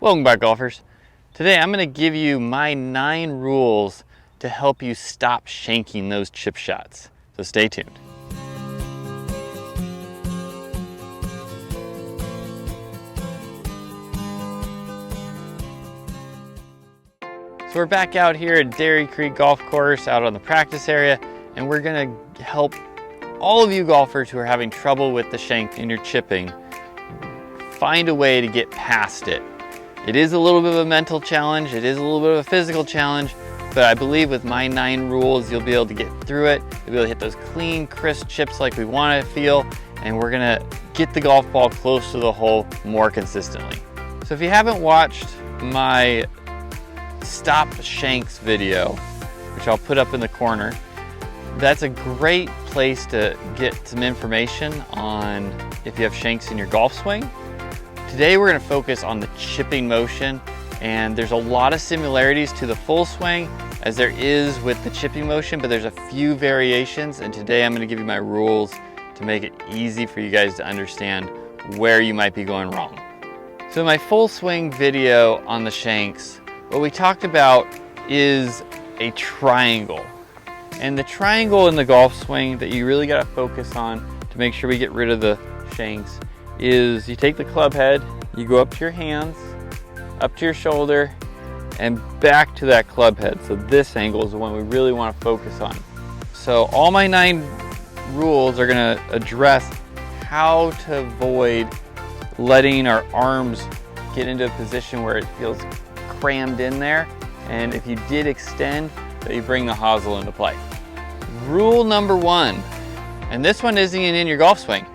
Welcome back, golfers. Today I'm going to give you my 9 rules to help you stop shanking those chip shots. So stay tuned. So we're back out here at Dairy Creek Golf Course out on the practice area, and we're going to help all of you golfers who are having trouble with the shank in your chipping find a way to get past it. It is a little bit of a mental challenge, it is a little bit of a physical challenge, but I believe with my 9 rules you'll be able to get through it. You'll be able to hit those clean, crisp chips like we want to feel, and we're gonna get the golf ball close to the hole more consistently. So if you haven't watched my Stop Shanks video, which I'll put up in the corner, that's a great place to get some information on if you have shanks in your golf swing. Today we're going to focus on the chipping motion, and there's a lot of similarities to the full swing as there is with the chipping motion, but there's a few variations, and today I'm going to give you my rules to make it easy for you guys to understand where you might be going wrong. So in my full swing video on the shanks, what we talked about is a triangle. And the triangle in the golf swing that you really got to focus on to make sure we get rid of the shanks is you take the club head, you go up to your hands, up to your shoulder, and back to that club head. So this angle is the one we really want to focus on. So all my 9 rules are going to address how to avoid letting our arms get into a position where it feels crammed in there, and if you did extend, that you bring the hosel into play. Rule number 1, and this one isn't even in your golf swing.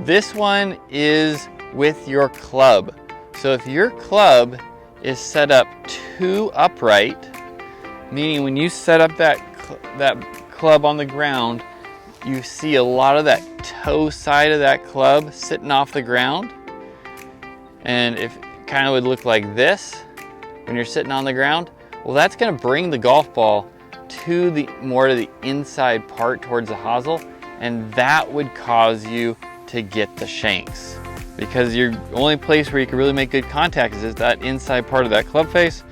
This one is with your club. So if your club is set up too upright, meaning when you set up that club on the ground, you see a lot of that toe side of that club sitting off the ground, and if it kind of would look like this when you're sitting on the ground, well, that's going to bring the golf ball to the more to the inside part towards the hosel, and that would cause you to get the shanks, because your only place where you can really make good contact is that inside part of that club face.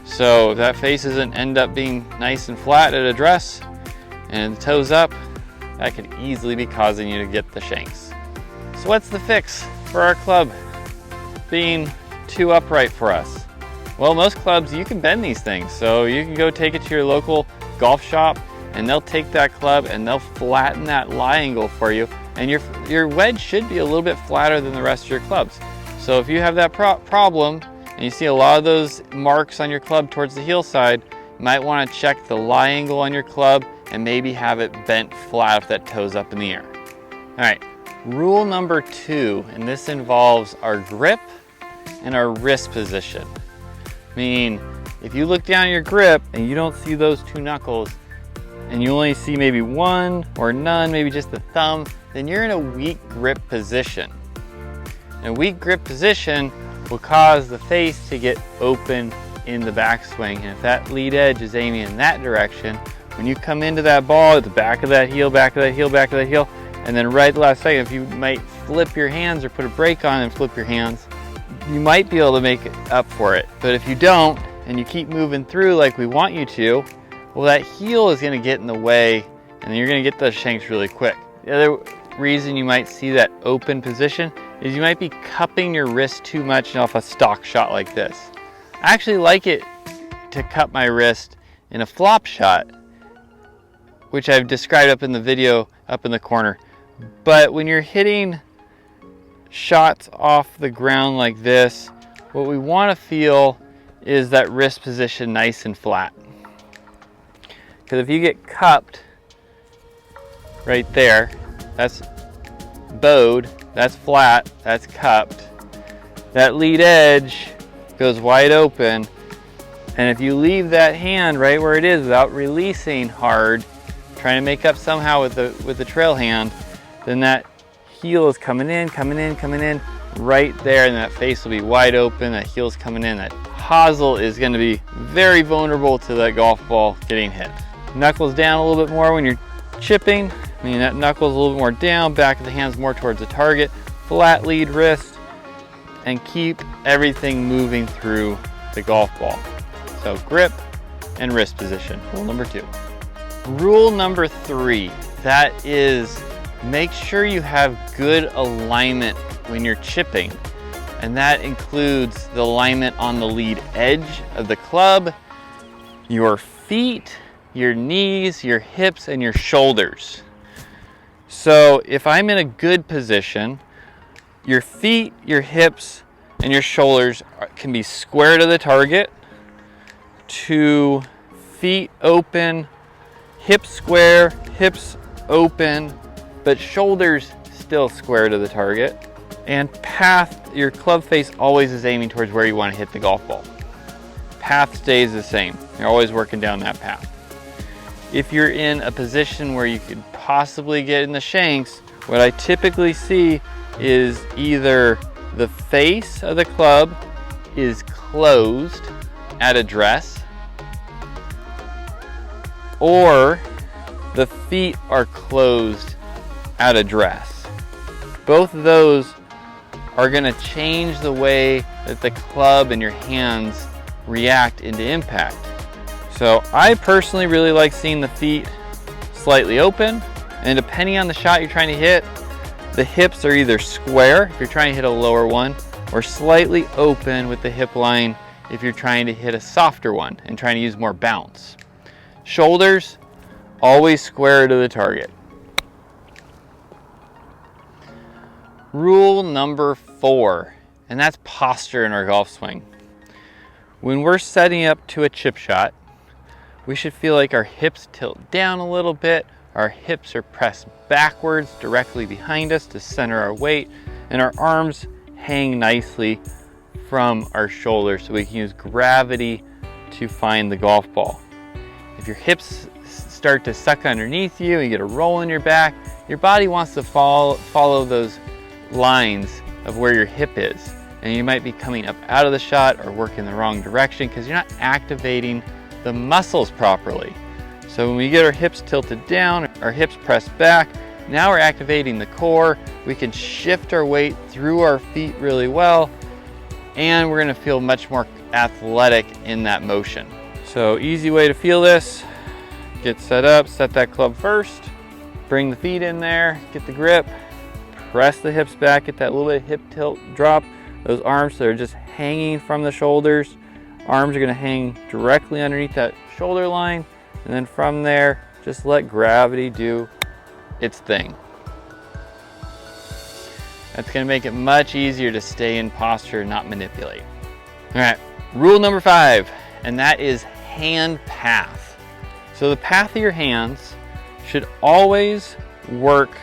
So if that face doesn't end up being nice and flat at address and the toes up, that could easily be causing you to get the shanks. So what's the fix for our club being too upright for us? Well, most clubs, you can bend these things. So you can go take it to your local golf shop and they'll take that club and they'll flatten that lie angle for you, and your wedge should be a little bit flatter than the rest of your clubs. So if you have that problem and you see a lot of those marks on your club towards the heel side, you might want to check the lie angle on your club and maybe have it bent flat if that toe's up in the air. All right, rule number 2, and this involves our grip and our wrist position. Meaning, if you look down your grip and you don't see those 2 knuckles, and you only see maybe 1 or none, maybe just the thumb, then you're in a weak grip position. And a weak grip position will cause the face to get open in the backswing. And if that lead edge is aiming in that direction, when you come into that ball at the back of that heel, back of that heel, back of that heel, and then right at the last second, if you might flip your hands or put a brake on and flip your hands, you might be able to make up for it. But if you don't, and you keep moving through like we want you to, well, that heel is going to get in the way, and then you're going to get those shanks really quick. The other reason you might see that open position is you might be cupping your wrist too much off a stock shot like this. I actually like it to cup my wrist in a flop shot, which I've described up in the video up in the corner. But when you're hitting shots off the ground like this, what we want to feel is that wrist position nice and flat. Because if you get cupped right there, that's bowed, that's flat, that's cupped. That lead edge goes wide open, and if you leave that hand right where it is without releasing hard, trying to make up somehow with the trail hand, then that heel is coming in right there, and that face will be wide open, that heel's coming in, that hosel is going to be very vulnerable to that golf ball getting hit. Knuckles down a little bit more when you're chipping, meaning that knuckles a little bit more down, back of the hands more towards the target, flat lead wrist, and keep everything moving through the golf ball. So grip and wrist position, rule number 2. Rule number 3, that is make sure you have good alignment when you're chipping. And that includes the alignment on the lead edge of the club, your feet, your knees, your hips, and your shoulders. So if I'm in a good position, your feet, your hips, and your shoulders can be square to the target, to feet open, hips square, hips open, but shoulders still square to the target. And path, your club face always is aiming towards where you want to hit the golf ball. Path stays the same. You're always working down that path. If you're in a position where you could possibly get in the shanks, what I typically see is either the face of the club is closed at address, or the feet are closed at address. Both of those are going to change the way that the club and your hands react into impact. So I personally really like seeing the feet slightly open, and depending on the shot you're trying to hit, the hips are either square if you're trying to hit a lower one, or slightly open with the hip line if you're trying to hit a softer one and trying to use more bounce. Shoulders, always square to the target. Rule number 4, and that's posture in our golf swing. When we're setting up to a chip shot, we should feel like our hips tilt down a little bit, our hips are pressed backwards directly behind us to center our weight, and our arms hang nicely from our shoulders so we can use gravity to find the golf ball. If your hips start to suck underneath you and you get a roll in your back, your body wants to follow those lines of where your hip is, and you might be coming up out of the shot or working the wrong direction because you're not activating the muscles properly. So when we get our hips tilted down, our hips pressed back, now we're activating the core. We can shift our weight through our feet really well, and we're going to feel much more athletic in that motion. So easy way to feel this: get set up, set that club first, bring the feet in there, get the grip, press the hips back, get that little bit of hip tilt drop. Those arms that are just hanging from the shoulders, arms are going to hang directly underneath that shoulder line, and then from there just let gravity do its thing. That's going to make it much easier to stay in posture and not manipulate. All right, rule number 5, and that is hand path. So the path of your hands should always work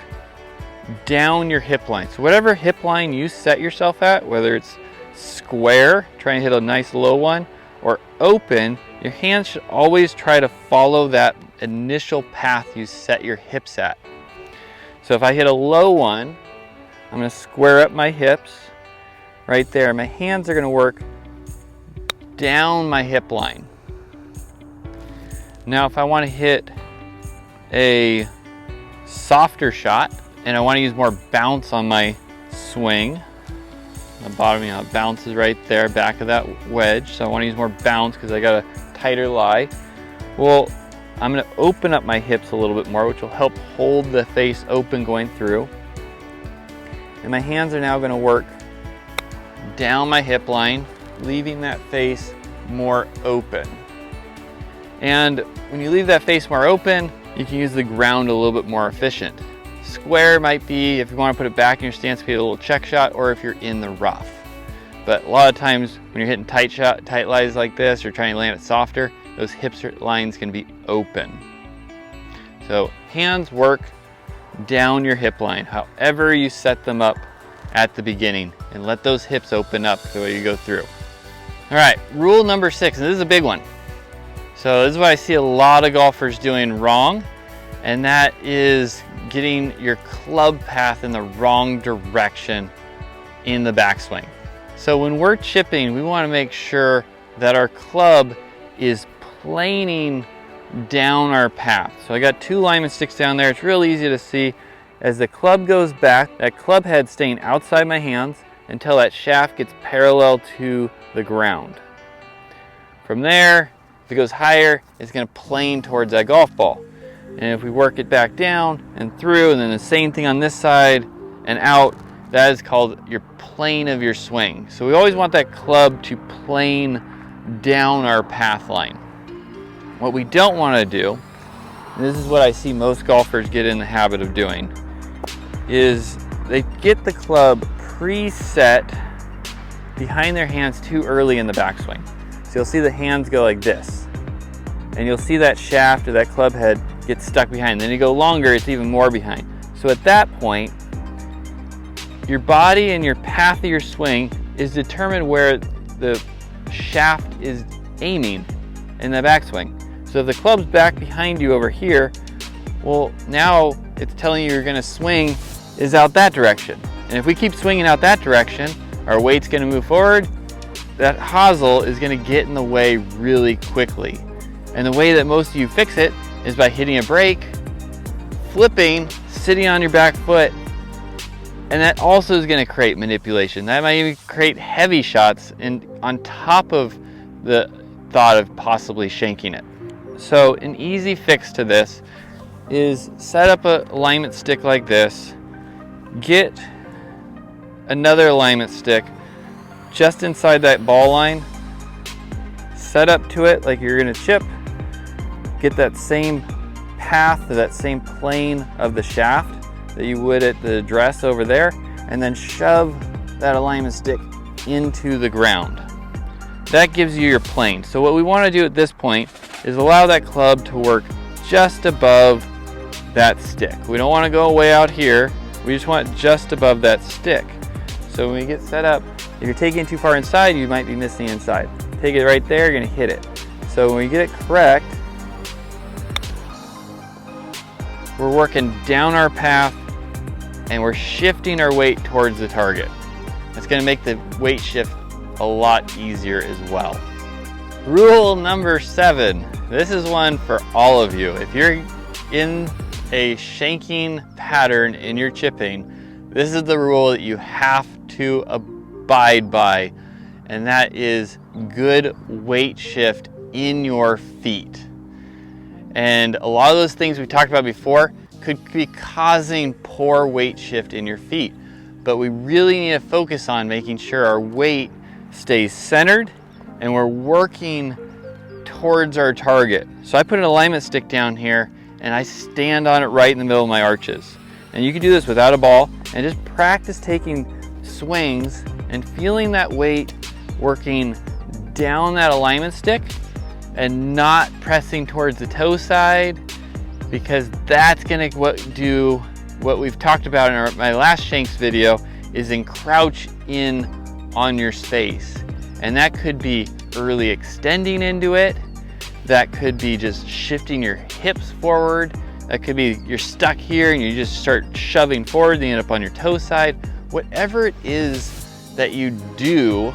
down your hip line. So whatever hip line you set yourself at, whether it's square, trying to hit a nice low one, or open, your hands should always try to follow that initial path you set your hips at. So if I hit a low one, I'm going to square up my hips right there. My hands are going to work down my hip line. Now if I want to hit a softer shot and I want to use more bounce on my swing, the bottom, bounces right there, back of that wedge, so I want to use more bounce because I got a tighter lie. Well, I'm going to open up my hips a little bit more, which will help hold the face open going through. And my hands are now going to work down my hip line, leaving that face more open. And when you leave that face more open, you can use the ground a little bit more efficient. Square might be if you want to put it back in your stance, be a little check shot, or if you're in the rough. But a lot of times when you're hitting tight lies like this, or trying to land it softer, those hip lines can be open. So hands work down your hip line, however you set them up at the beginning, and let those hips open up the way you go through. All right, rule number 6, and this is a big one. So this is what I see a lot of golfers doing wrong, and that is getting your club path in the wrong direction in the backswing. So when we're chipping, we want to make sure that our club is planing down our path. So I got 2 alignment sticks down there. It's real easy to see. As the club goes back, that club head staying outside my hands, until that shaft gets parallel to the ground. From there, if it goes higher, it's going to plane towards that golf ball. And if we work it back down and through, and then the same thing on this side and out, that is called your plane of your swing. So we always want that club to plane down our path line. What we don't want to do, and this is what I see most golfers get in the habit of doing, is they get the club preset behind their hands too early in the backswing. So you'll see the hands go like this, and you'll see that shaft or that club head get stuck behind. Then you go longer, it's even more behind. So at that point, your body and your path of your swing is determined where the shaft is aiming in the backswing. So if the club's back behind you over here, well, now it's telling you you're going to swing is out that direction. And if we keep swinging out that direction, our weight's going to move forward. That hosel is going to get in the way really quickly. And the way that most of you fix it is by hitting a brake, flipping, sitting on your back foot, and that also is going to create manipulation. That might even create heavy shots and on top of the thought of possibly shanking it. So an easy fix to this is set up an alignment stick like this, get another alignment stick just inside that ball line, set up to it like you're going to chip, get that same path or that same plane of the shaft that you would at the dress over there, and then shove that alignment stick into the ground. That gives you your plane. So what we want to do at this point is allow that club to work just above that stick. We don't want to go way out here. We just want it just above that stick. So when we get set up, if you're taking it too far inside, you might be missing inside. Take it right there, you're going to hit it. So when we get it correct, we're working down our path and we're shifting our weight towards the target. It's going to make the weight shift a lot easier as well. Rule number 7. This is one for all of you. If you're in a shanking pattern in your chipping, this is the rule that you have to abide by, and that is good weight shift in your feet. And a lot of those things we talked about before could be causing poor weight shift in your feet, but we really need to focus on making sure our weight stays centered and we're working towards our target. So I put an alignment stick down here and I stand on it right in the middle of my arches. And you can do this without a ball and just practice taking swings and feeling that weight working down that alignment stick and not pressing towards the toe side, because that's going to do what we've talked about in my last Shanks video, is encroach in on your space. And that could be early extending into it. That could be just shifting your hips forward. That could be you're stuck here and you just start shoving forward, you end up on your toe side. Whatever it is that you do,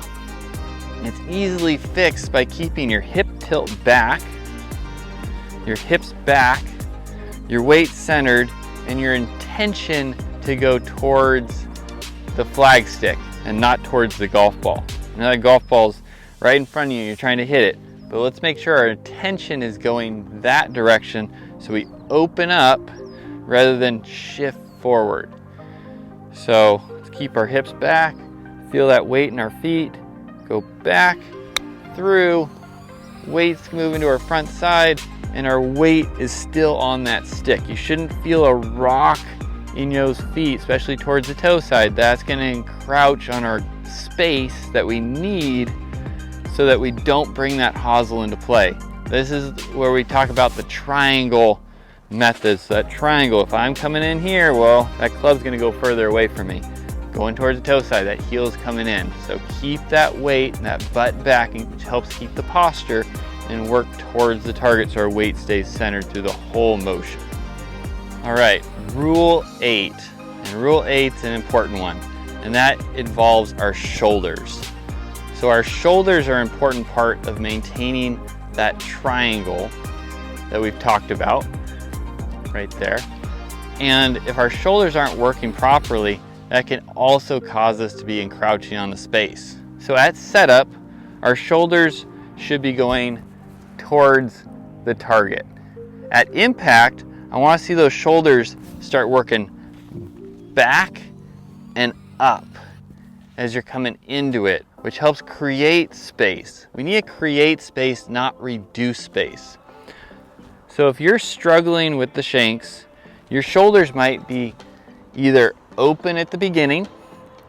it's easily fixed by keeping your hip tilt back, your hips back, your weight centered, and your intention to go towards the flag stick and not towards the golf ball. Now the golf ball's right in front of you, you're trying to hit it, but let's make sure our attention is going that direction so we open up rather than shift forward. So let's keep our hips back, feel that weight in our feet, go back, through, weight's moving to our front side, and our weight is still on that stick. You shouldn't feel a rock in those feet, especially towards the toe side. That's going to encroach on our space that we need so that we don't bring that hosel into play. This is where we talk about the triangle methods. So that triangle, if I'm coming in here, well, that club's going to go further away from me. Going towards the toe side, that heel's coming in. So keep that weight and that butt back, which helps keep the posture, and work towards the target so our weight stays centered through the whole motion. All right, rule 8. And rule 8 is an important one, and that involves our shoulders. So our shoulders are an important part of maintaining that triangle that we've talked about right there. And if our shoulders aren't working properly, that can also cause us to be encroaching on the space. So at setup, our shoulders should be going towards the target. At impact, I want to see those shoulders start working back and up as you're coming into it, which helps create space. We need to create space, not reduce space. So if you're struggling with the Shanks, your shoulders might be either open at the beginning,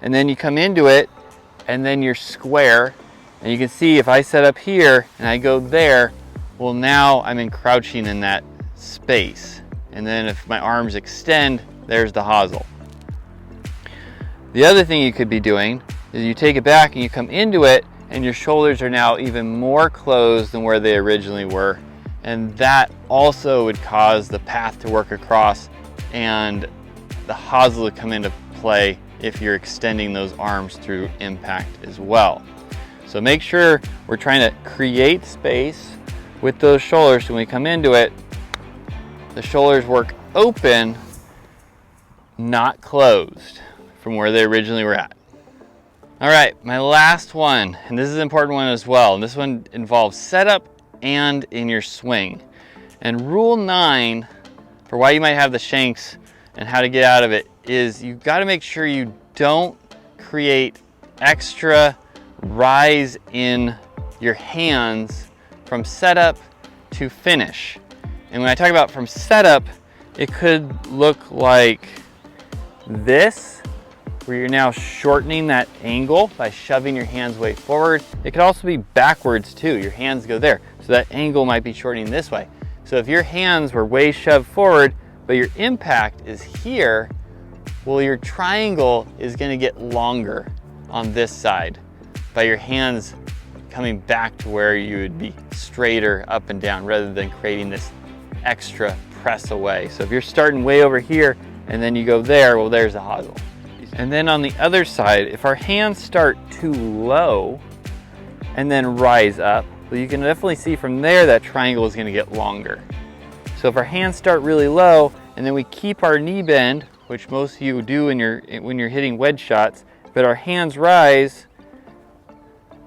and then you come into it, and then you're square. And you can see if I set up here and I go there, well, now I'm encroaching in that space. And then if my arms extend, there's the hosel. The other thing you could be doing is you take it back and you come into it, and your shoulders are now even more closed than where they originally were. And that also would cause the path to work across and the hosel to come into play if you're extending those arms through impact as well. So make sure we're trying to create space with those shoulders. So when we come into it, the shoulders work open, not closed from where they originally were at. All right, my last one, and this is an important one as well. And this one involves setup and in your swing. And rule 9 for why you might have the Shanks and how to get out of it is you've got to make sure you don't create extra rise in your hands from setup to finish. And when I talk about from setup, it could look like this, where you're now shortening that angle by shoving your hands way forward. It could also be backwards too. Your hands go there. So that angle might be shortening this way. So if your hands were way shoved forward, but your impact is here, well, your triangle is going to get longer on this side by your hands coming back to where you would be straighter up and down rather than creating this extra press away. So if you're starting way over here and then you go there, well, there's the hosel. And then on the other side, if our hands start too low and then rise up, well, you can definitely see from there that triangle is going to get longer. So if our hands start really low and then we keep our knee bend, which most of you do when you're hitting wedge shots, but our hands rise,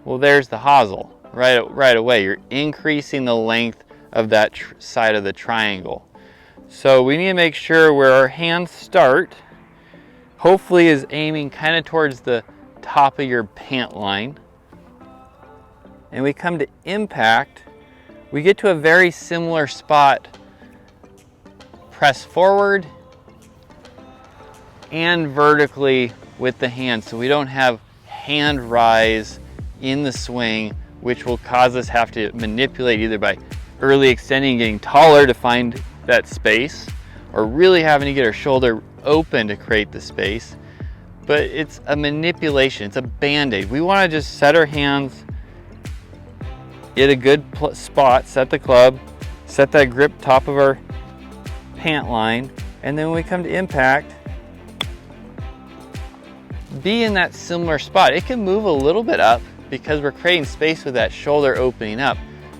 well, there's the hosel right away. You're increasing the length of that side of the triangle. So we need to make sure where our hands start, hopefully is aiming kind of towards the top of your pant line. And we come to impact, we get to a very similar spot. Press forward and vertically with the hand, so we don't have hand rise in the swing, which will cause us have to manipulate either by early extending and getting taller to find that space, or really having to get our shoulder open to create the space. But it's a manipulation, it's a band-aid. We want to just set our hands at a good spot, set the club, set that grip top of our pant line, and then when we come to impact, be in that similar spot. It can move a little bit up because we're creating space with that shoulder opening up,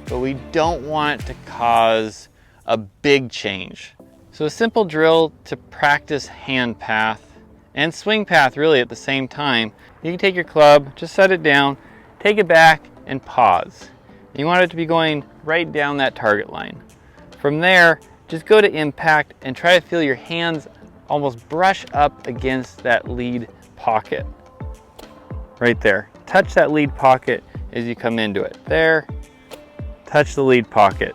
but we don't want it to cause a big change. So a simple drill to practice hand path and swing path really at the same time. You can take your club, just set it down, take it back and pause. You want it to be going right down that target line. From there, just go to impact and try to feel your hands almost brush up against that lead pocket. Right there. Touch that lead pocket as you come into it. There, touch the lead pocket.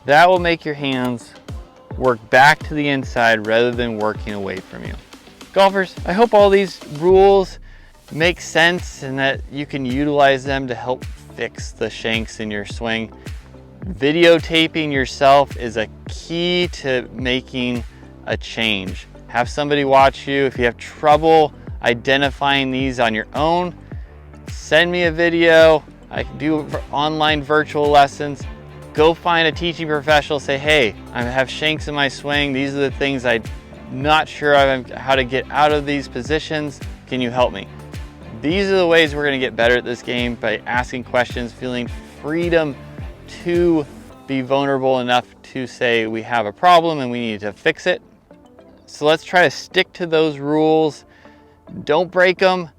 That will make your hands work back to the inside rather than working away from you. Golfers, I hope all these rules make sense and that you can utilize them to help fix the Shanks in your swing. Videotaping yourself is a key to making a change. Have somebody watch you. If you have trouble identifying these on your own, send me a video. I can do online virtual lessons. Go find a teaching professional, say, hey, I have Shanks in my swing. These are the things I'm not sure how to get out of these positions. Can you help me? These are the ways we're gonna get better at this game, by asking questions, feeling freedom to be vulnerable enough to say we have a problem and we need to fix it. So let's try to stick to those rules Don't break them,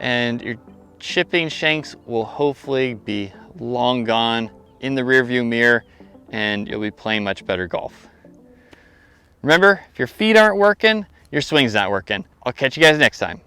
and your chipping shanks will hopefully be long gone in the rearview mirror, and you'll be playing much better golf. Remember, if your feet aren't working, your swing's not working. I'll catch you guys next time.